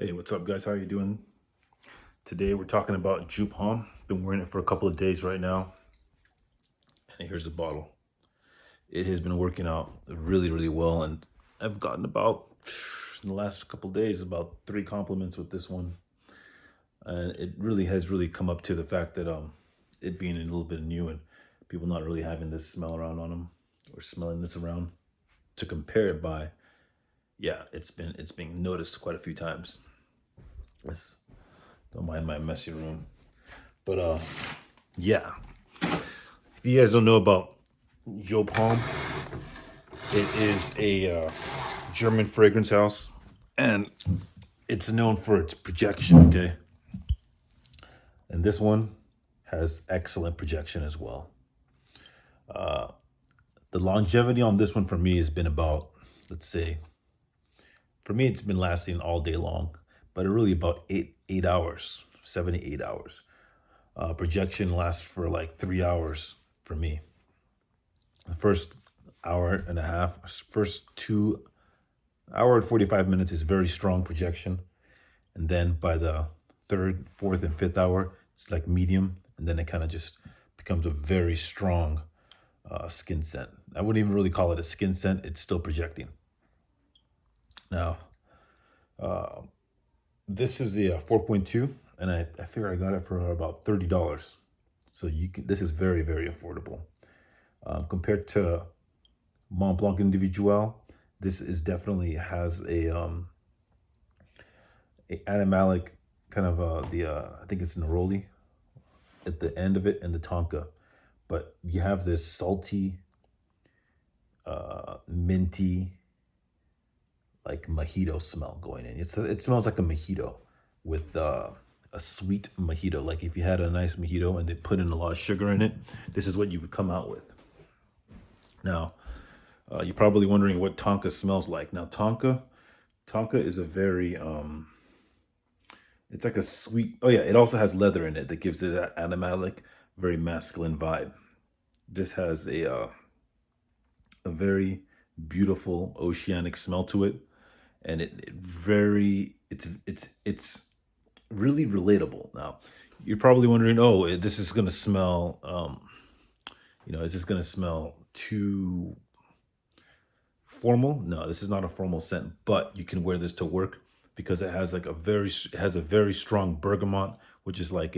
Hey, what's up, guys? How are you doing? Today we're talking about Joop Homme. Been wearing it for a couple of days right now, and here's the bottle. It has been working out really, really well, and I've gotten about in the last couple of days about 3 compliments with this one, and it really has really come up to the fact that it being a little bit new and people not really having this smell around on them or smelling this around to compare it by. Yeah, it's being noticed quite a few times. Let's don't mind my messy room. But yeah. If you guys don't know about Joop Homme, it is a German fragrance house, and it's known for its projection. Okay, and this one has excellent projection as well. The longevity on this one for me has been about, let's say, for me it's been lasting all day long, but really about 8 hours, 7 to 8 hours. Projection lasts for like 3 hours for me. The first hour and a half, first 2 hour and 45 minutes is very strong projection. And then by the third, fourth, and fifth hour, it's like medium. And then it kind of just becomes a very strong skin scent. I wouldn't even really call it a skin scent. It's still projecting. Now, this is the 4.2, and I figure I got it for about $30. So this is very, very affordable. Compared to Mont Blanc Individual, this is definitely has a animalic kind of I think it's neroli at the end of it and the tonka, but you have this salty, minty, like mojito smell going in. It smells like a mojito with a sweet mojito. Like if you had a nice mojito and they put in a lot of sugar in it, this is what you would come out with. Now, you're probably wondering what tonka smells like. Now, tonka is a very it's like a sweet. Oh yeah, it also has leather in it that gives it that animalic, very masculine vibe. This has a very beautiful oceanic smell to it, and it's really relatable. Now, you're probably wondering, oh, this is gonna smell. Is this gonna smell too formal? No, this is not a formal scent, but you can wear this to work because it has like it has a very strong bergamot, which is like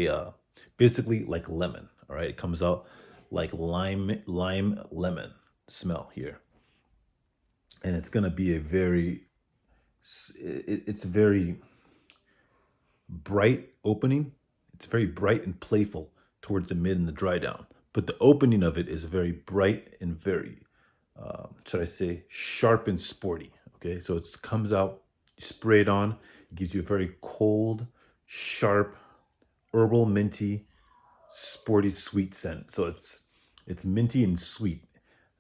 basically like lemon. All right, it comes out like lime lemon smell here, and it's gonna be it's very bright opening. It's very bright and playful towards the mid and the dry down, but the opening of it is very bright and very should I say, sharp and sporty. Okay, so it comes out, sprayed on, it gives you a very cold, sharp, herbal, minty, sporty, sweet scent. So it's minty and sweet,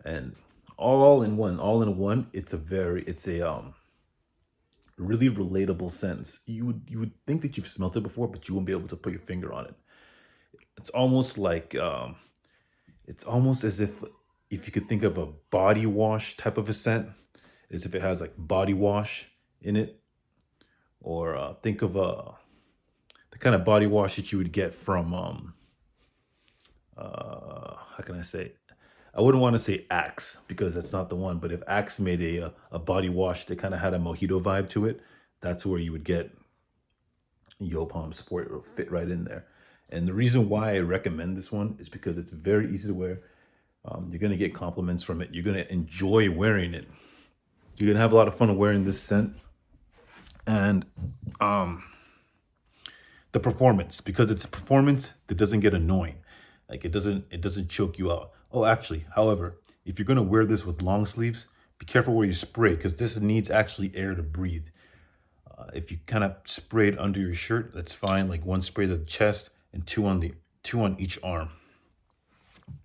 and all in one. It's a really relatable scent. You would think that you've smelt it before, but you won't be able to put your finger on it. It's almost like it's almost as if you could think of a body wash type of a scent, as if it has like body wash in it, or think of the kind of body wash that you would get from how can I say it? I wouldn't want to say Axe because that's not the one, but if Axe made a body wash that kind of had a mojito vibe to it, that's where you would get Yo Palm Sport. It'll fit right in there. And the reason why I recommend this one is because it's very easy to wear. You're gonna get compliments from it. You're gonna enjoy wearing it. You're gonna have a lot of fun wearing this scent, and the performance, because it's a performance that doesn't get annoying. Like it doesn't choke you out. Oh, actually, however, if you're gonna wear this with long sleeves, be careful where you spray because this needs actually air to breathe. If you kind of spray it under your shirt, that's fine. Like one spray to the chest and two on each arm.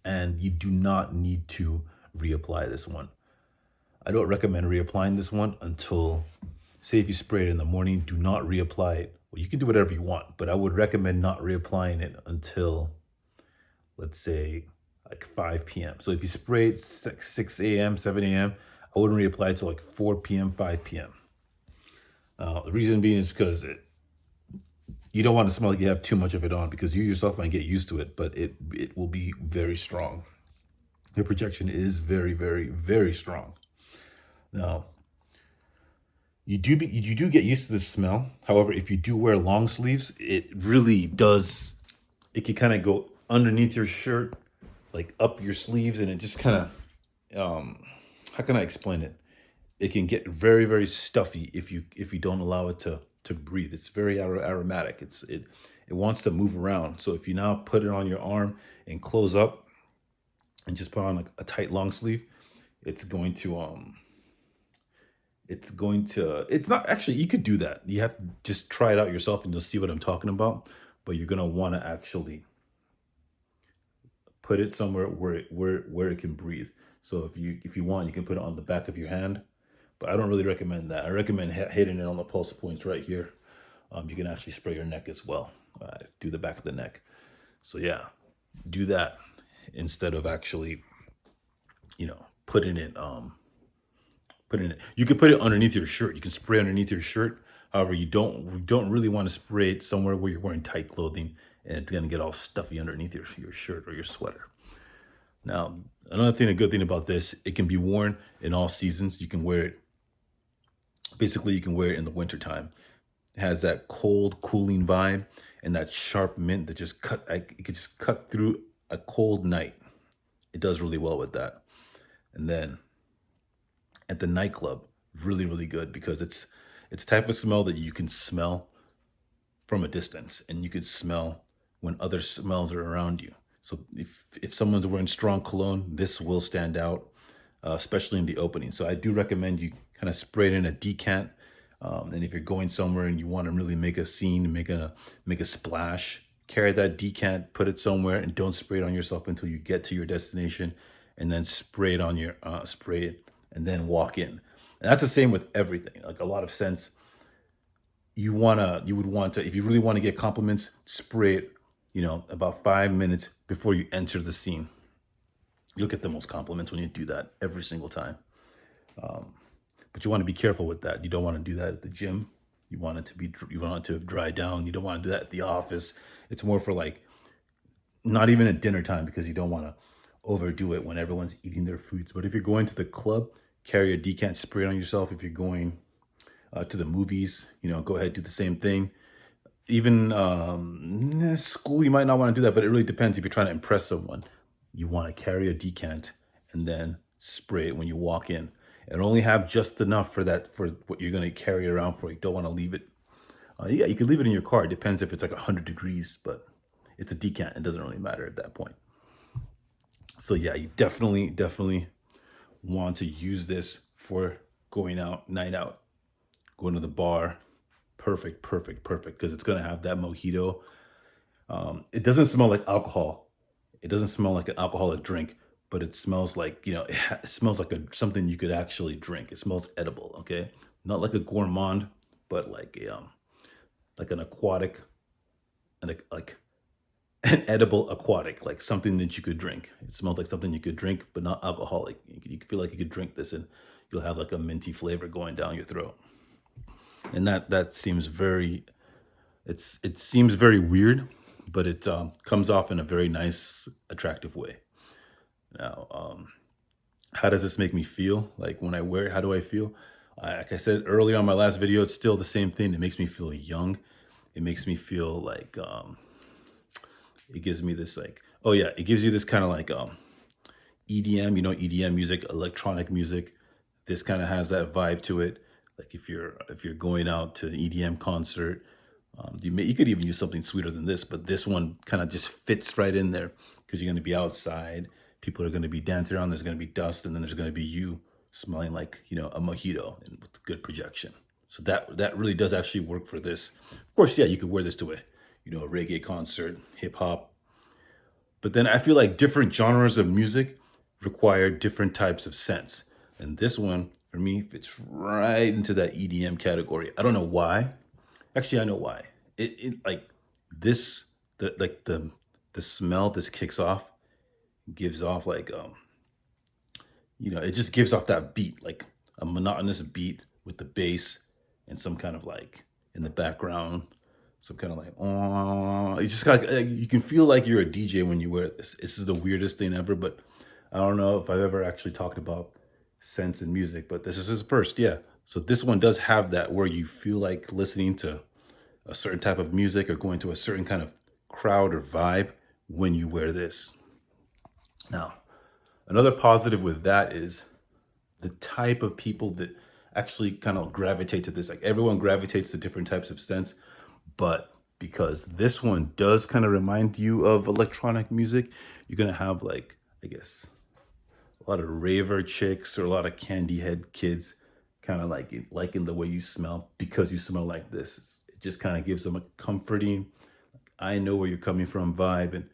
And you do not need to reapply this one. I don't recommend reapplying this one until, say, if you spray it in the morning, do not reapply it. Well, you can do whatever you want, but I would recommend not reapplying it until, let's say, like 5 p.m. So if you spray it 6 a.m., 7 a.m., I wouldn't reapply it till like 4 p.m., 5 p.m. The reason being is because you don't want to smell like you have too much of it on, because you yourself might get used to it, but it will be very strong. The projection is very, very, very strong. Now, you do get used to the smell. However, if you do wear long sleeves, it really does. It can kind of go underneath your shirt, like up your sleeves, and it just kind of how can I explain it? It can get very, very stuffy if you don't allow it to breathe. It's very aromatic. It wants to move around. So if you now put it on your arm and close up and just put on like a tight long sleeve, it's going to it's not actually, you could do that. You have to just try it out yourself and you'll see what I'm talking about. But you're gonna want to actually put it somewhere where it can breathe. So if you want, you can put it on the back of your hand, but I don't really recommend that. I recommend hitting it on the pulse points right here. You can actually spray your neck as well. Do the back of the neck. So yeah, do that instead of actually, putting it. Putting it. You can put it underneath your shirt. You can spray underneath your shirt. However, you don't really want to spray it somewhere where you're wearing tight clothing and it's gonna get all stuffy underneath your shirt or your sweater. Now, another thing, a good thing about this, it can be worn in all seasons. You can wear it. Basically, you can wear it in the wintertime. It has that cold, cooling vibe and that sharp mint that just it could just cut through a cold night. It does really well with that. And then at the nightclub, really, really good because it's type of smell that you can smell from a distance and you could smell when other smells are around you. So if someone's wearing strong cologne, this will stand out, especially in the opening. So I do recommend you kind of spray it in a decant. And if you're going somewhere and you want to really make a scene, make a splash, carry that decant, put it somewhere, and don't spray it on yourself until you get to your destination, and then spray it on your spray it, and then walk in. And that's the same with everything. Like a lot of scents, you would want to, if you really want to get compliments, spray it, about 5 minutes before you enter the scene. You'll get the most compliments when you do that every single time. But you want to be careful with that. You don't want to do that at the gym. You want it to dry down. You don't want to do that at the office. It's more for like not even at dinner time because you don't want to overdo it when everyone's eating their foods. But if you're going to the club, carry a decant, spray it on yourself. If you're going to the movies, go ahead, do the same thing. Even school, you might not want to do that, but it really depends. If you're trying to impress someone, you want to carry a decant and then spray it when you walk in, and only have just enough for what you're going to carry around for. You don't want to leave it. Yeah, you can leave it in your car. It depends if it's like 100 degrees, but it's a decant. It doesn't really matter at that point. So yeah, you definitely want to use this for going out, night out, going to the bar. Perfect, perfect, perfect. Because it's gonna have that mojito. It doesn't smell like alcohol. It doesn't smell like an alcoholic drink, but it smells like it smells like something you could actually drink. It smells edible. Okay, not like a gourmand, but like an aquatic, and like an edible aquatic, like something that you could drink. It smells like something you could drink, but not alcoholic. You could feel like you could drink this and you'll have like a minty flavor going down your throat. And that seems it seems very weird, but it comes off in a very nice, attractive way. Now, how does this make me feel? Like when I wear it, how do I feel? Like I said earlier on my last video, it's still the same thing. It makes me feel young. It makes me feel like it gives me this like, oh yeah, it gives you this kind of like EDM, EDM music, electronic music. This kind of has that vibe to it. Like if you're going out to an EDM concert, you could even use something sweeter than this, but this one kind of just fits right in there because you're going to be outside. People are going to be dancing around. There's going to be dust, and then there's going to be you smelling like a mojito and with good projection. So that really does actually work for this. Of course, yeah, you could wear this to a reggae concert, hip hop. But then I feel like different genres of music require different types of scents. And this one, for me, fits right into that EDM category. I don't know why. Actually, I know why. It like this, the smell this kicks off, gives off like it just gives off that beat, like a monotonous beat with the bass and some kind of like in the background, some kind of like, oh, it's just like you can feel like you're a DJ when you wear this. This is the weirdest thing ever, but I don't know if I've ever actually talked about scents in music, but this is his first, yeah. So this one does have that where you feel like listening to a certain type of music or going to a certain kind of crowd or vibe when you wear this. Now, another positive with that is the type of people that actually kind of gravitate to this. Like everyone gravitates to different types of scents, but because this one does kind of remind you of electronic music, you're gonna have like, I guess, a lot of raver chicks or a lot of candy head kids kind of like liking the way you smell because you smell like this. It just kind of gives them a comforting, I know where you're coming from vibe, and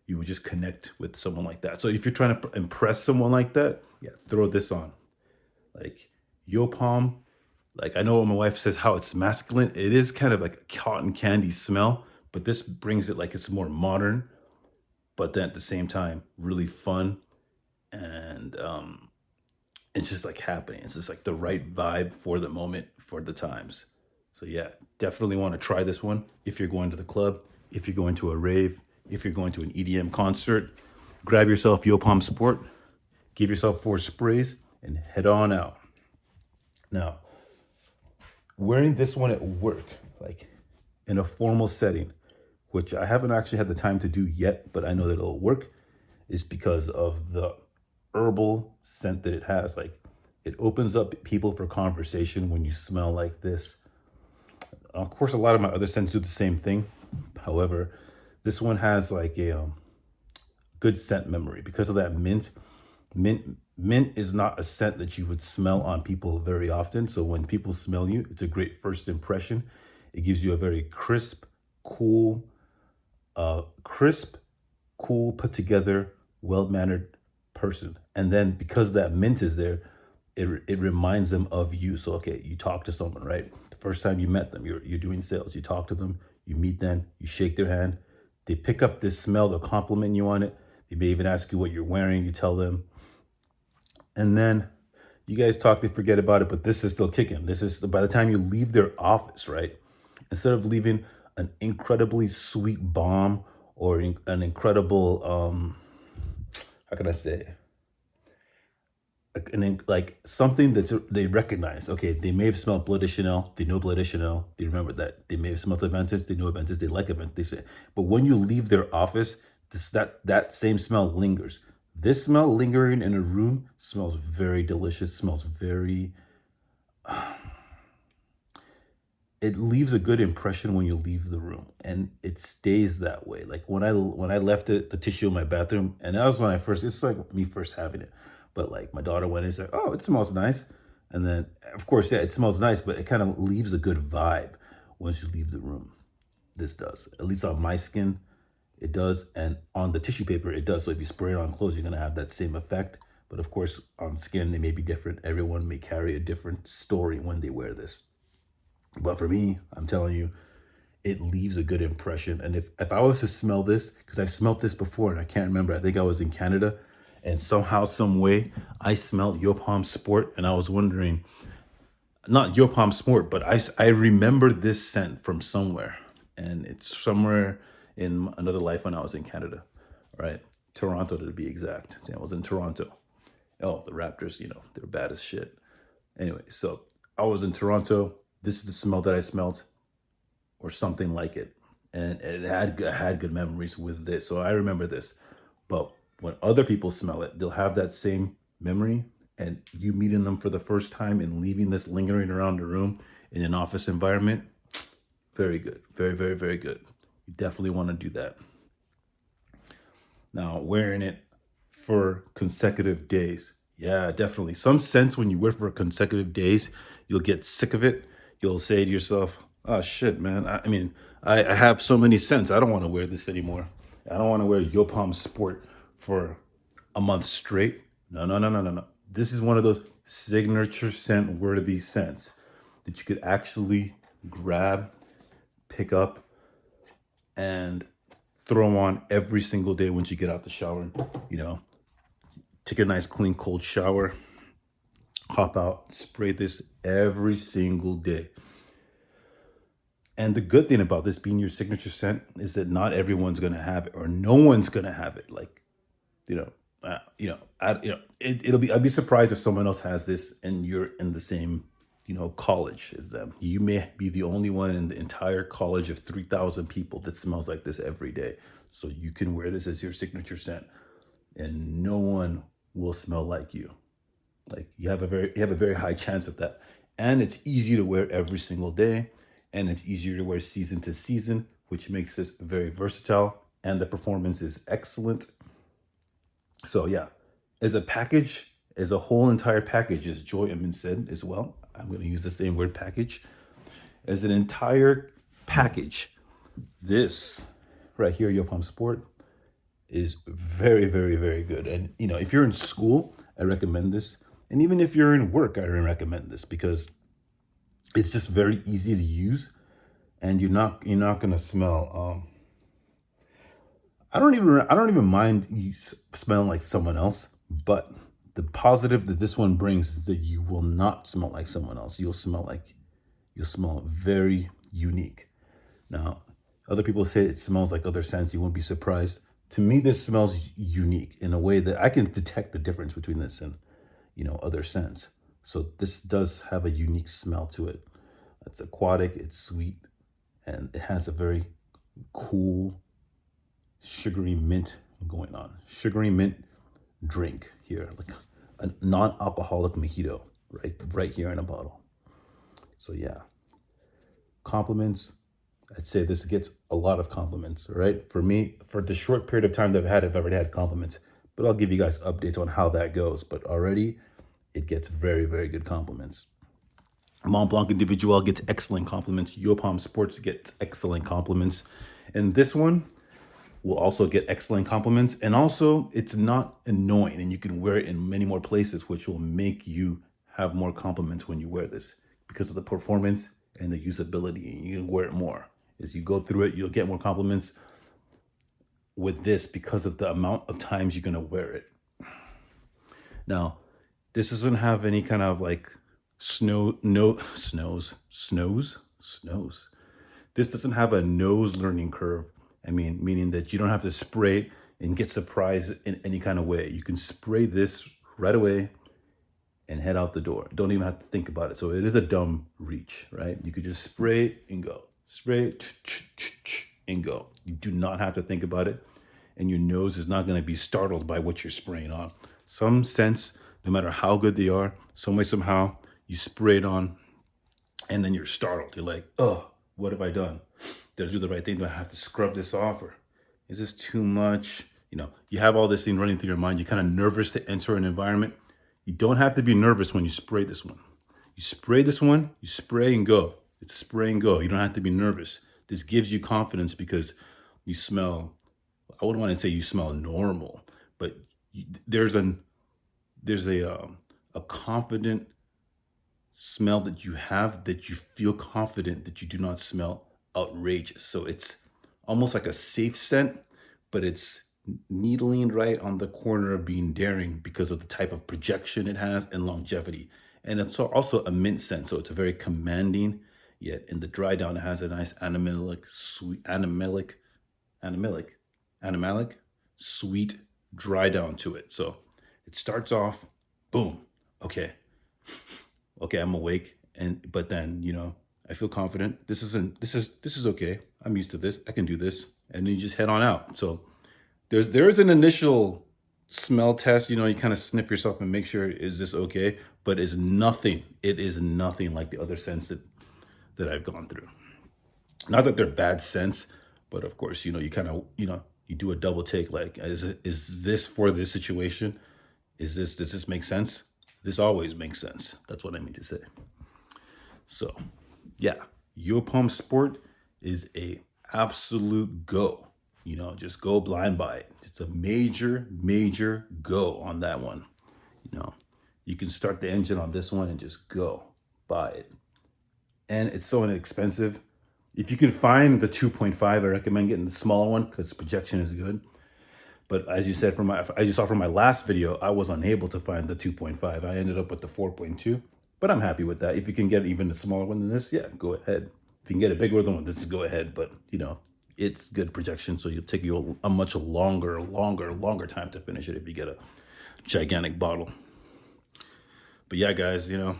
you would just connect with someone like that. So if you're trying to impress someone like that, yeah, throw this on. Like Joop Homme, like I know my wife says how it's masculine. It is kind of like a cotton candy smell, but this brings it like it's more modern, but then at the same time, really fun. And it's just like happening. It's just like the right vibe for the moment, for the times. So yeah, definitely want to try this one if you're going to the club, if you're going to a rave, if you're going to an EDM concert. Grab yourself Yo Palm Sport, give yourself 4 sprays, and head on out. Now, wearing this one at work, like in a formal setting, which I haven't actually had the time to do yet, but I know that it'll work, is because of the herbal scent that it has. Like it opens up people for conversation when you smell like this. Of course, a lot of my other scents do the same thing. However, this one has like a good scent memory because of that mint. Mint is not a scent that you would smell on people very often. So when people smell you, it's a great first impression. It gives you a very cool, put together, well-mannered person. And then because that mint is there, it reminds them of you. So okay, you talk to someone, right? The first time you met them, you're doing sales. You talk to them, you meet them, you shake their hand. They pick up this smell, they'll compliment you on it. They may even ask you what you're wearing. You tell them, and then you guys talk. They forget about it, but this is still kicking. This is by the time you leave their office, right? Instead of leaving an incredibly sweet bomb or an incredible how can I say, like something that they recognize. Okay, they may have smelled Blood de Chanel. They know Blood de Chanel. They remember that. They may have smelled Aventus. They know Aventus. They like Aventus. They say, but when you leave their office, that same smell lingers. This smell lingering in a room smells very delicious. Smells very. It leaves a good impression when you leave the room, and it stays that way. Like when I left the tissue in my bathroom, and that was when I first. It's like me first having it, but like my daughter went in and said, "Oh, it smells nice," and then of course, yeah, it smells nice, but it kind of leaves a good vibe once you leave the room. This does, at least on my skin, it does, and on the tissue paper, it does. So if you spray it on clothes, you're gonna have that same effect. But of course, on skin, it may be different. Everyone may carry a different story when they wear this. But for me, I'm telling you, it leaves a good impression. And if I was to smell this, because I've smelled this before and I can't remember, I think I was in Canada, and somehow, some way, I smelled Yo Palm Sport, and I was wondering, not Yo Palm Sport, but I remember this scent from somewhere, and it's somewhere in another life when I was in Canada, right? Toronto to be exact. Yeah, I was in Toronto. Oh, the Raptors, they're bad as shit. Anyway, so I was in Toronto. This is the smell that I smelled, or something like it, and it had good memories with this. So I remember this. But when other people smell it, they'll have that same memory, and you meeting them for the first time and leaving this lingering around the room in an office environment. Very good, very, very, very good. You definitely want to do that. Now, wearing it for consecutive days. Yeah, definitely. Some sense when you wear for consecutive days, you'll get sick of it. You'll say to yourself, oh shit, man. I have so many scents. I don't want to wear this anymore. I don't want to wear Yo Palm Sport for a month straight. No, no, no, no, no, no. This is one of those signature scent worthy scents that you could actually grab, pick up, and throw on every single day once you get out the shower. Take a nice clean cold shower, hop out, spray this every single day. And the good thing about this being your signature scent is that not everyone's going to have it, or no one's going to have it. Like, I'd be surprised if someone else has this and you're in the same, college as them. You may be the only one in the entire college of 3,000 people that smells like this every day. So you can wear this as your signature scent and no one will smell like you. Like you have a very high chance of that. And it's easy to wear every single day, and it's easier to wear season to season, which makes this very versatile, and the performance is excellent. So yeah, as a package, as a whole entire package, as Joy Emin said as well, I'm going to use the same word package. As an entire package, this right here, Joop Homme Sport, is very, very, very good. And if you're in school, I recommend this. And even if you're in work, I recommend this because it's just very easy to use, and you're not gonna smell. I don't even mind you smelling like someone else, but the positive that this one brings is that you will not smell like someone else. You'll smell very unique. Now, other people say it smells like other scents. You won't be surprised. To me, this smells unique in a way that I can detect the difference between this and other scents. So this does have a unique smell to it. It's aquatic, it's sweet, and it has a very cool sugary mint going on. Sugary mint drink here, like a non-alcoholic mojito, right here in a bottle. So yeah, compliments. I'd say this gets a lot of compliments, right? For me, for the short period of time that I've already had compliments, but I'll give you guys updates on how that goes. But already, it gets very, very good compliments. Mont Blanc Individual gets excellent compliments. Joop Homme Sports gets excellent compliments. And this one will also get excellent compliments. And also, it's not annoying, and you can wear it in many more places, which will make you have more compliments when you wear this because of the performance and the usability. And you can wear it more. As you go through it, you'll get more compliments with this because of the amount of times you're going to wear it. Now, this doesn't have any kind of like snows. This doesn't have a nose learning curve. I mean, meaning that you don't have to spray and get surprised in any kind of way. You can spray this right away and head out the door. Don't even have to think about it. So it is a dumb reach, right? You could just spray and go. Spray and go. You do not have to think about it. And your nose is not going to be startled by what you're spraying on. Some scents, no matter how good they are, some way, somehow, you spray it on and then you're startled. You're like, oh, what have I done? Did I do the right thing? Do I have to scrub this off? Or is this too much? You have all this thing running through your mind. You're kind of nervous to enter an environment. You don't have to be nervous when you spray this one. You spray this one, you spray and go. It's spray and go. You don't have to be nervous. This gives you confidence because you smell, I wouldn't want to say you smell normal, but there's a confident smell that you have, that you feel confident that you do not smell outrageous. So it's almost like a safe scent, but it's needling right on the corner of being daring because of the type of projection it has and longevity. And it's also a mint scent, so it's a very commanding, yet in the dry down it has a nice animalic, sweet dry down to it. So it starts off, boom, okay, I'm awake, but then I feel confident. This is okay. I'm used to this. I can do this, and then you just head on out. So there's an initial smell test. You kind of sniff yourself and make sure, is this okay? But it's nothing. It is nothing like the other scents that I've gone through. Not that they're bad scents, but of course, you kind of you do a double take. Like, is this for this situation? Does this make sense? This always makes sense. That's what I mean to say. So, yeah, Joop Homme Sport is a absolute go. Just go blind by it. It's a major, major go on that one. You can start the engine on this one and just go buy it. And it's so inexpensive. If you can find the 2.5, I recommend getting the smaller one because the projection is good. But as you said, as you saw from my last video, I was unable to find the 2.5. I ended up with the 4.2, but I'm happy with that. If you can get even a smaller one than this, yeah, go ahead. If you can get a bigger one, this is go ahead. But you know, it's good protection, so it'll take you a much longer time to finish it if you get a gigantic bottle. But yeah, guys, you know,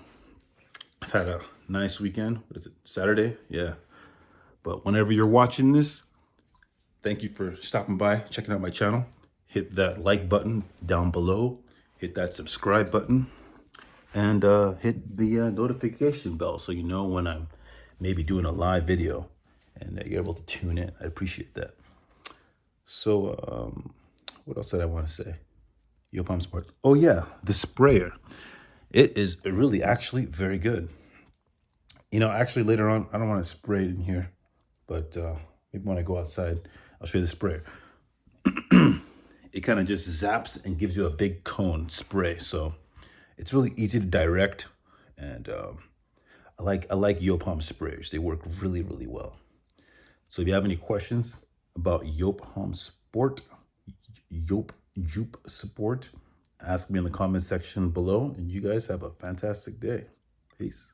I've had a nice weekend. What is it? Saturday? Yeah. But whenever you're watching this, thank you for stopping by, checking out my channel. Hit that like button down below. Hit that subscribe button. And hit the notification bell so you know when I'm maybe doing a live video and you're able to tune in. I appreciate that. So what else did I want to say? Joop Homme Sport. Oh yeah, the sprayer. It is really actually very good. You know, actually later on, I don't want to spray it in here, but maybe when I go outside, I'll show you the sprayer. It kind of just zaps and gives you a big cone spray. So it's really easy to direct, and I like Joop Homme sprayers. They work really well. So if you have any questions about Joop Homme Sport, Joop Sport, ask me in the comment section below. And you guys have a fantastic day. Peace.